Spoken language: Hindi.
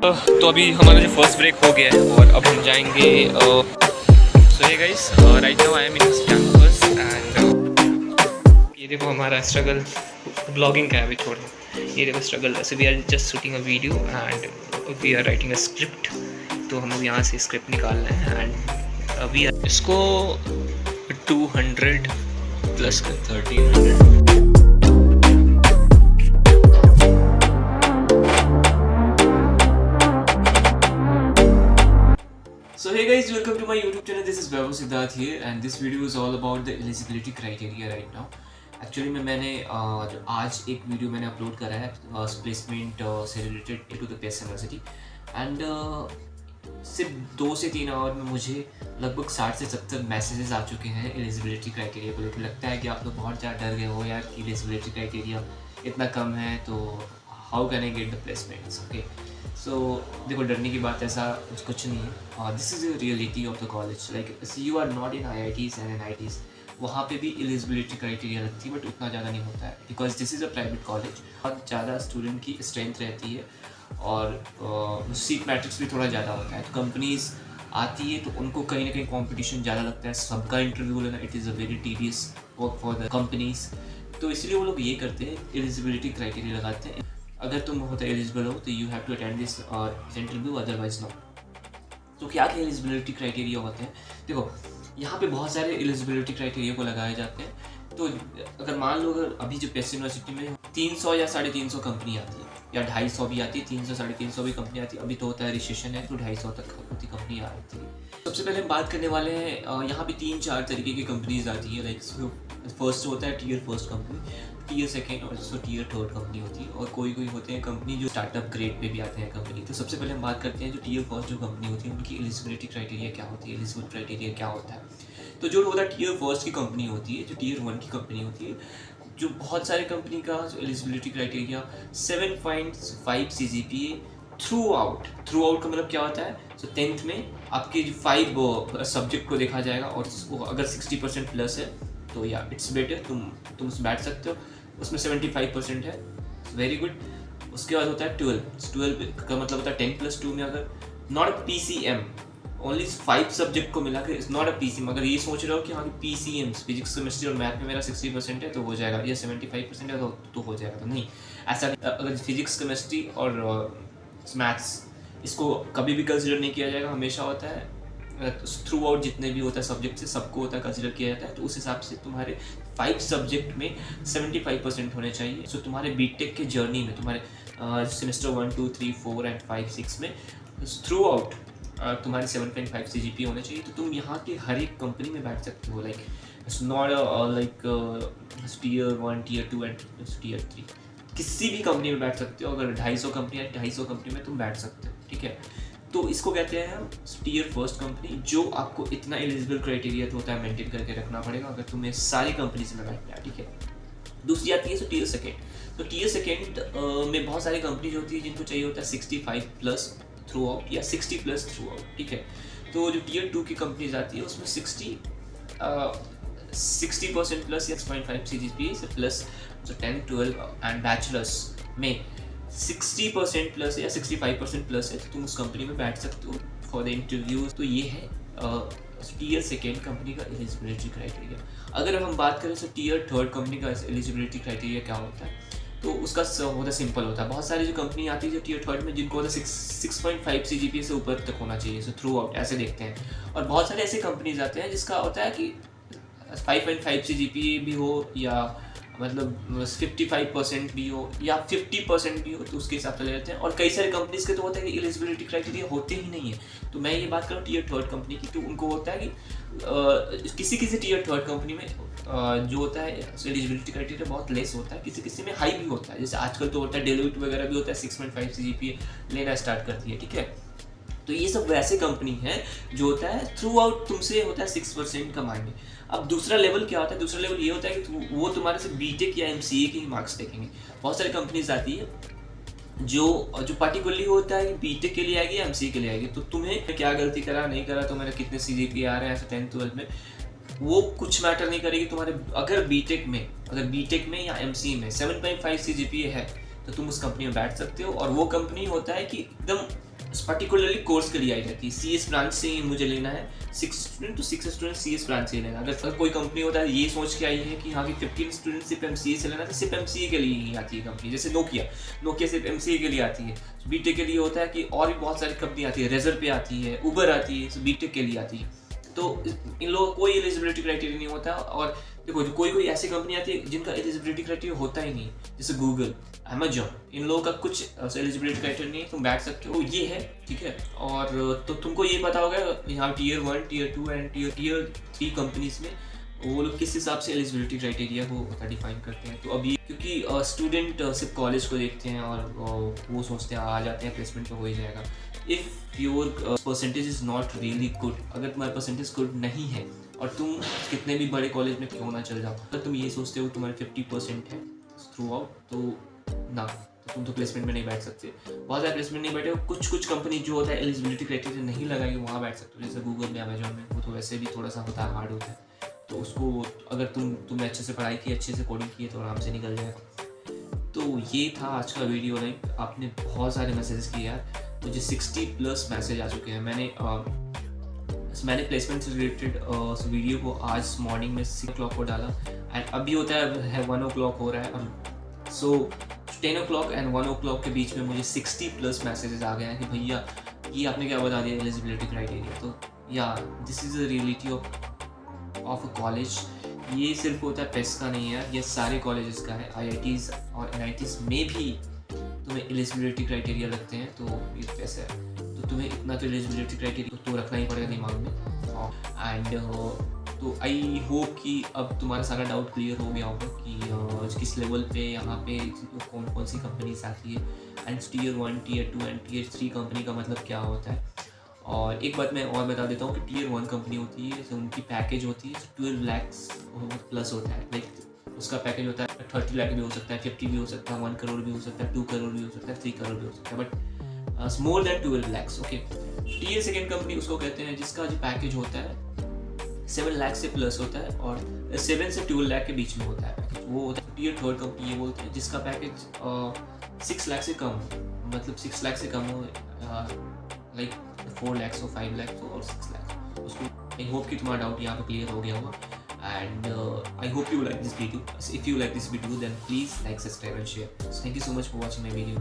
तो अभी हमारा जो फर्स्ट ब्रेक हो गया है और अब हम जाएंगे। So hey guys, right now I am in campus and ये देखो हमारा स्ट्रगल ब्लॉगिंग का है, अभी छोड़ो। ये देखो स्ट्रगल, वैसे we are just shooting a video and we are writing a script. तो हम यहाँ से स्क्रिप्ट निकालना है एंड अभी इसको 200 plus 1300। So hey guys, welcome to my YouTube channel. This is Vaibhav Siddharth here and this video is all about the eligibility criteria right now. Actually मैंने जो आज एक वीडियो मैंने अपलोड करा है प्लेसमेंट से related to the Pace University and सिर्फ 2 से 3 आवर में मुझे लगभग 60 से 70 मैसेजेस आ चुके हैं एलिजिबिलिटी क्राइटेरिया को लेकर। लगता है कि आप लोग बहुत ज़्यादा डर गए हो यार कि एलिजिबिलिटी क्राइटेरिया इतना कम है तो how can I get the placements. Okay, so देखो डरने की बात ऐसा कुछ नहीं है। This is the reality of the college. Like you are not in IITs and NITs, वहाँ पे भी एलिजिबिलिटी क्राइटेरिया लगती है बट उतना ज़्यादा नहीं होता है because this is a private college. बहुत ज़्यादा स्टूडेंट की स्ट्रेंथ रहती है और सीट मैट्रिक्स भी थोड़ा ज़्यादा होता है। तो कंपनीज आती है तो उनको कहीं ना कहीं कॉम्पिटिशन ज़्यादा लगता है, सबका इंटरव्यू लेना it is a very tedious work for the companies. तो इसलिए वो लोग ये करते हैं, एलिजिबिलिटी क्राइटेरिया लगाते हैं। अगर तुम बहुत एलिजिबल हो तो you have to attend this interview, otherwise no. तो क्या क्या एलिजिबिलिटी क्राइटेरिया होते हैं? देखो यहाँ पे बहुत सारे एलिजिबिलिटी क्राइटेरिया को लगाए जाते हैं। तो अगर मान लो अगर अभी जो पेस यूनिवर्सिटी में 300 या 350 कंपनी आती है या 250 भी आती है, 300 350 भी कंपनी आती है। अभी तो होता है रिसेशन है तो 250 तक होती कंपनी आती है। सबसे पहले हम बात करने वाले हैं यहाँ पे 3-4 तरीके की कंपनीज आती है। लाइक फर्स्ट होता है tier first company, tier second और टियर थर्ड कंपनी होती है, और कोई होते हैं कंपनी जो स्टार्टअप ग्रेड पे भी आते हैं कंपनी। तो सबसे पहले हम बात करते हैं जो टियर फर्स्ट जो कंपनी होती है उनकी एलिजिबिलिटी क्राइटेरिया क्या होती है, एलिजिबिलिटी क्राइटेरिया क्या होता है। तो जो होता है टियर फर्स्ट की कंपनी होती है, जो टियर 1 की कंपनी होती है, जो बहुत सारे कंपनी का जो eligibility criteria 7.5 CGPA through out का मतलब क्या होता है? सो 10th में आपके जो 5 सब्जेक्ट को देखा जाएगा और अगर 60% प्लस है तो या इट्स बेटर, तुम बैठ सकते हो। उसमें 75% है, वेरी गुड। उसके बाद होता है 12 का मतलब होता है 10+2 में अगर नॉट PCM, ओनली 5 सब्जेक्ट को मिला के इट्स नॉट अ PCM। अगर ये सोच रहे हो कि हाँ PCM फिजिक्स केमिस्ट्री और मैथ में मेरा 60% है तो हो जाएगा, या 75% है तो हो जाएगा, तो नहीं ऐसा। अगर फिजिक्स केमिस्ट्री और मैथ्स इसको कभी भी कंसिडर नहीं किया जाएगा, हमेशा होता है थ्रू आउट जितने भी होता है सब्जेक्ट से सबको होता है कंसिडर किया जाता है। तो उस हिसाब से तुम्हारे 5 सब्जेक्ट में 75% होने चाहिए। सो तुम्हारे बीटेक के जर्नी में तुम्हारे सेमेस्टर 1, 2, 3, 4 एंड 5, 6 में थ्रू आउट तुम्हारे 7.5 CGPA होने चाहिए। तो तुम यहाँ के हर एक कंपनी में बैठ सकते हो। Like it's not like tier 1, tier 2 and tier 3, किसी भी कंपनी में बैठ सकते हो। अगर 250 कंपनी है 250 कंपनी में तुम बैठ सकते हो, ठीक है। तो इसको कहते हैं हम टियर फर्स्ट कंपनी, जो आपको इतना एलिजिबल क्राइटेरिया तो होता है मेंटेन करके रखना पड़ेगा अगर तुम्हें सारी कंपनीज में बैठना है, ठीक है। दूसरी आती है टियर सेकेंड। तो टियर सेकेंड में बहुत सारी कंपनीज होती है जिनको चाहिए होता है 65+ थ्रू आउट या 60+ थ्रू आउट, ठीक है। तो जो टियर 2 की कंपनीज आती है उसमें 60% प्लस या 6.5 CGPA से प्लस 10, 12 एंड बैचलर्स में 60% प्लस या 65% प्लस है तो तुम उस कंपनी में बैठ सकते हो फॉर द इंटरव्यूज। तो ये है टियर सेकेंड कंपनी का एलिजिबिलिटी क्राइटेरिया। अगर हम बात करें तो टियर थर्ड कंपनी का एलिजिबिलिटी क्राइटेरिया क्या होता है, तो उसका होता सिंपल होता है। बहुत सारी जो कंपनी आती है जो टियर थर्ड में जिनको होता है 6.5 CGPA से ऊपर तक होना चाहिए, सो थ्रू आउट ऐसे देखते हैं। और बहुत सारे ऐसे कंपनीज आते हैं जिसका होता है कि 5.5 CGPA भी हो या मतलब 55% भी हो या 50% भी हो, तो उसके हिसाब से ले लेते हैं। और कई सारे कंपनीज के तो होता है कि एलिजिबिलिटी क्राइटेरिया होते ही नहीं है। तो मैं ये बात करूँ टियर थर्ड कंपनी की, तो उनको होता है कि किसी टियर थर्ड कंपनी में जो होता है एलिजिबिलिटी क्राइटेरिया बहुत लेस होता है, किसी में हाई भी होता है। जैसे आजकल तो होता है डेलोइट वगैरह भी होता है 6.5 CGPA लेना स्टार्ट करती है, ठीक है। तो ये सब वैसे कंपनी है जो होता है थ्रू आउट तुमसे होता है 6% कमाएंगे। अब दूसरा लेवल क्या होता है? दूसरा लेवल ये होता है कि वो तुम्हारे से बीटेक या MCA के ही मार्क्स देखेंगे। बहुत सारी कंपनीज आती है जो पर्टिकुलरली होता है कि बीटेक के लिए आएगी या MCA के लिए आएगी। तो तुम्हें क्या गलती करा नहीं करा, तो मेरे कितने CGPA आ रहे हैं ऐसे 10th 12th में, वो कुछ मैटर नहीं करेगी तुम्हारे। अगर बीटेक में या MCA में 7.5 CGPA है तो तुम उस कंपनी में बैठ सकते हो। और वो कंपनी होता है कि एकदम पर्टिकुलरली कोर्स के लिए आई रहती है। CS ब्रांच से ही मुझे लेना है 6 स्टूडेंट, तो 6 स्टूडेंट CS ब्रांच से ही लेना। अगर कोई कंपनी होता है ये सोच के आई है कि हाँ कि 15 स्टूडेंट सिर्फ MCA से लेना, तो सिर्फ MCA के लिए ही आती है कंपनी। जैसे नोकिया सिर्फ MCA के लिए आती है। BTech के लिए होता है कि और भी बहुत सारी कंपनी आती है, रेजर पे आती है, उबर आती है, BTech के लिए आती है। तो इन लोगों कोई एलिजिबिलिटी क्राइटेरिया नहीं होता। और देखो कोई ऐसी कंपनी आती है जिनका एलिजिबिलिटी क्राइटेरिया होता ही नहीं, जैसे गूगल, Amazon, इन लोगों का कुछ एलिजिबिलिटी क्राइटेरिया नहीं है, तुम बैठ सकते हो, ये है, ठीक है। और तो तुमको ये पता होगा यहाँ Tier 1, Tier 2 and Tier 3 companies में वो लोग किस हिसाब से एलिजिबिलिटी क्राइटेरिया को डिफाइन करते हैं। तो अभी क्योंकि स्टूडेंट सिर्फ कॉलेज को देखते हैं और वो सोचते हैं आ जाते हैं प्लेसमेंट तो हो ही जाएगा। If your percentage is not really good, अगर तुम्हारा परसेंटेज गुड नहीं है और तुम कितने भी बड़े कॉलेज में क्यों ना चल जाओ, अगर तुम ये सोचते हो तुम्हारे 50% है थ्रू आउट, तो ना, तो तुम तो प्लेसमेंट में नहीं बैठ सकते। बहुत सारे प्लेसमेंट नहीं बैठे हो, कुछ कंपनी जो होता है एलिजिबिलिटी क्राइटेरिया नहीं लगाएगी वहाँ बैठ सकते हो, जैसे गूगल में, Amazon में। वो तो वैसे भी थोड़ा सा होता है, हार्ड होता है, तो उसको अगर तुमने अच्छे से पढ़ाई की, अच्छे से कोडिंग की तो आराम से निकल जाएगा। तो ये था आज का वीडियो। लाइक आपने बहुत सारे मैसेजेस किए यार, मुझे 60+ मैसेज आ चुके हैं। मैंने प्लेसमेंट से रिलेटेड वीडियो को आज मॉर्निंग में 6 o'clock को डाला, एंड अभी होता है 1 o'clock हो रहा है। सो 10 o'clock एंड 1 o'clock के बीच में मुझे 60+ मैसेजेस आ गए हैं कि भैया ये आपने क्या बता दिया एलिजिबिलिटी क्राइटेरिया। तो या this is the reality of a college. ये सिर्फ होता है पेस का नहीं है, ये सारे कॉलेजेस का है। IITs और NITs में भी तुम्हें एलिजिबिलिटी क्राइटेरिया लगते हैं, तो ये पैसा है, तो तुम्हें इतना तो एलिजिबिलिटी क्राइटेरिया तो रखना ही पड़ेगा दिमाग में। एंड तो आई होप कि अब तुम्हारा सारा डाउट क्लियर हो गया होगा कि किस लेवल पे यहाँ पे कौन सी कंपनीज आती है, and Tier 1, Tier 2 and Tier 3 company का मतलब क्या होता है। और एक बात मैं और बता देता हूँ कि Tier 1 कंपनी होती है, तो उनकी पैकेज होती है 12 lakhs प्लस होता है। लाइक उसका पैकेज होता है 30 लाख भी हो सकता है, 50 भी हो सकता है, 1 करोड़ भी हो सकता है, 2 करोड़ भी हो सकता है, 3 करोड़ भी हो सकता है, but more than 12 lakhs। Okay, Tier 2 company उसको कहते हैं जिसका जो पैकेज होता है 7 लाख से प्लस होता है, और 7 से 12 लाख के बीच में होता है पैकेज, वो होता है Tier 3 कंपनी। ये बोलते हैं जिसका पैकेज 6 लाख से कम, मतलब 6 लाख से कम हो, लाइक 4 lakhs or 5 lakhs और 6 lakhs। उसको आई होप कि तुम्हारा डाउट यहाँ पे क्लियर हो गया होगा, and I hope you like this video. If you like this video, then please like, subscribe and share. So thank you so much for watching my video.